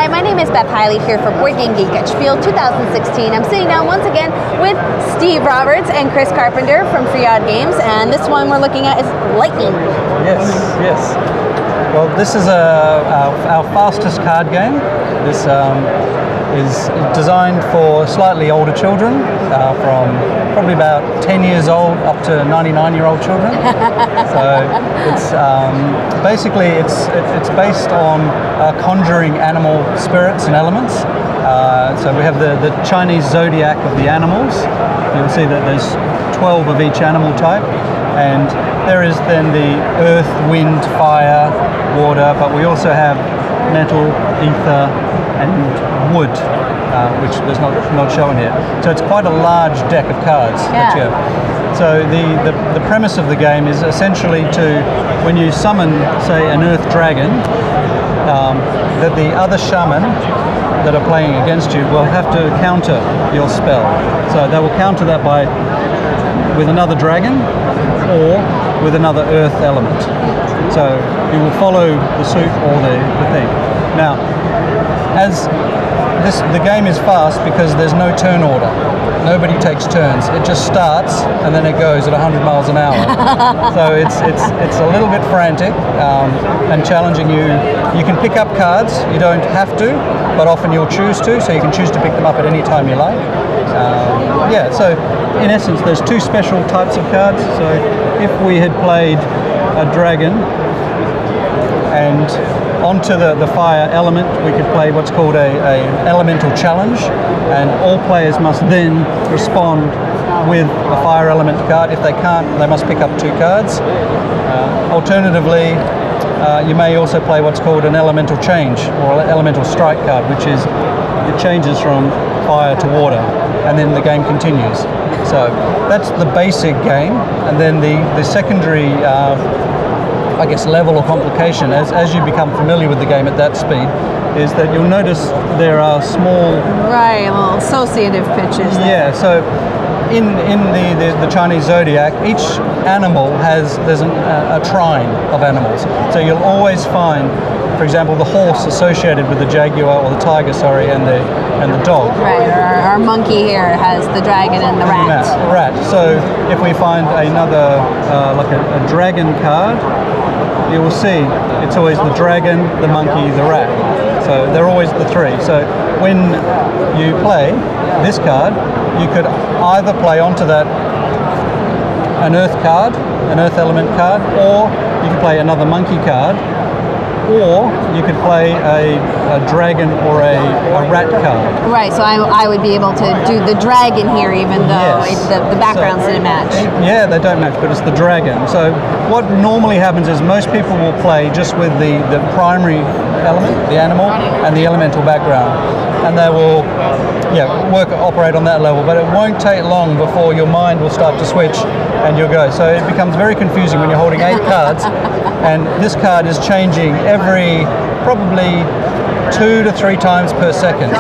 Hi, my name is Beth Hiley here for Board Game Geek at SPIEL 2016. I'm sitting down once again with Steve Roberts and Chris Carpenter from Freod Games, and this one we're looking at is Lightning. Yes, yes. Well, this is our fastest card game. This is designed for slightly older children, from probably about 10 years old up to 99-year-old children. So it's basically it's based on conjuring animal spirits and elements. So we have the Chinese Zodiac of the animals. You'll see that there's 12 of each animal type, and there is then the earth, wind, fire, water, but we also have metal, ether, and wood, which there's not shown here. So it's quite a large deck of cards. Yeah. That you have. So the premise of the game is essentially to, when you summon, say, an earth dragon, that the other shaman that are playing against you will have to counter your spell. So they will counter that with another dragon or with another earth element. So you will follow the suit or the thing. Now, the game is fast because there's no turn order. Nobody takes turns. It just starts and then it goes at 100 miles an hour. So it's a little bit frantic and challenging you. You can pick up cards. You don't have to, but often you'll choose to. So you can choose to pick them up at any time you like. Yeah. So in essence, there's two special types of cards. So if we had played a dragon and onto the fire element, we could play what's called a elemental challenge, and all players must then respond with a fire element card. If they can't, they must pick up two cards. Alternatively, you may also play what's called an elemental change or elemental strike card, which is it changes from fire to water, and then the game continues. So that's the basic game, and then the secondary I guess level of complication as you become familiar with the game at that speed is that you'll notice there are small Little associative pitches there. Yeah, so in the Chinese Zodiac, each animal there's a trine of animals. So you'll always find, for example, the horse associated with the jaguar or the tiger, and the dog. Right, our monkey here has the dragon and the rat. Rat. So if we find another like a dragon card, you will see it's always the dragon, the monkey, the rat. So they're always the three. So when you play this card, you could either play onto that an earth card, an earth element card, or you could play another monkey card, or you could play a dragon or a rat card. Right, so I would be able to do the dragon here, even though the backgrounds didn't match. Yeah, they don't match, but it's the dragon. So what normally happens is most people will play just with the primary element, the animal, and the elemental background. And they will operate on that level, but it won't take long before your mind will start to switch and you'll go. So it becomes very confusing when you're holding 8 cards, and this card is changing every probably 2 to 3 times per second.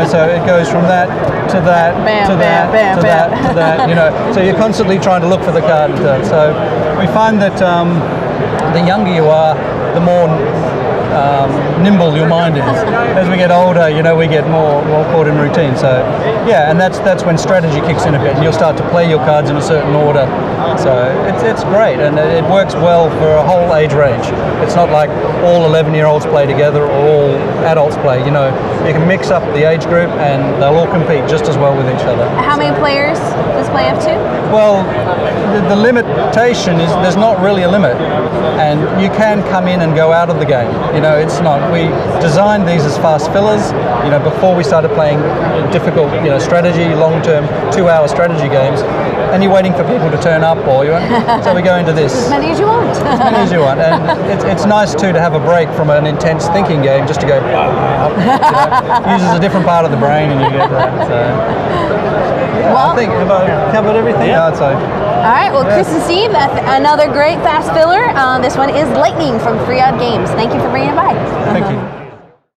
So it goes from that to that bam, to that bam, to bam, that to that. So you're constantly trying to look for the card. So we find that the younger you are, the more nimble your mind is. As we get older, we get more caught in routine. So yeah, and that's when strategy kicks in a bit, and you'll start to play your cards in a certain order. So it's great, and it works well for a whole age range. It's not like all 11-year-olds play together or all adults play. You can mix up the age group, and they'll all compete just as well with each other. How many players does play up to? Well, the limitation is there's not really a limit, and you can come in and go out of the game. It's not. We designed these as fast fillers. Before we started playing difficult, strategy, long-term, 2-hour strategy games, and you're waiting for people to turn up, so we go into this. As many as you want. As many as you want, and it's nice too to have a break from an intense thinking game, just to go. Uses a different part of the brain, and you get that. So. Well, I think have I covered everything? Yeah. I'd say. All right, well, Chris and Steve, another great fast filler. This one is Lightning from Freod Games. Thank you for bringing it by. Thank you.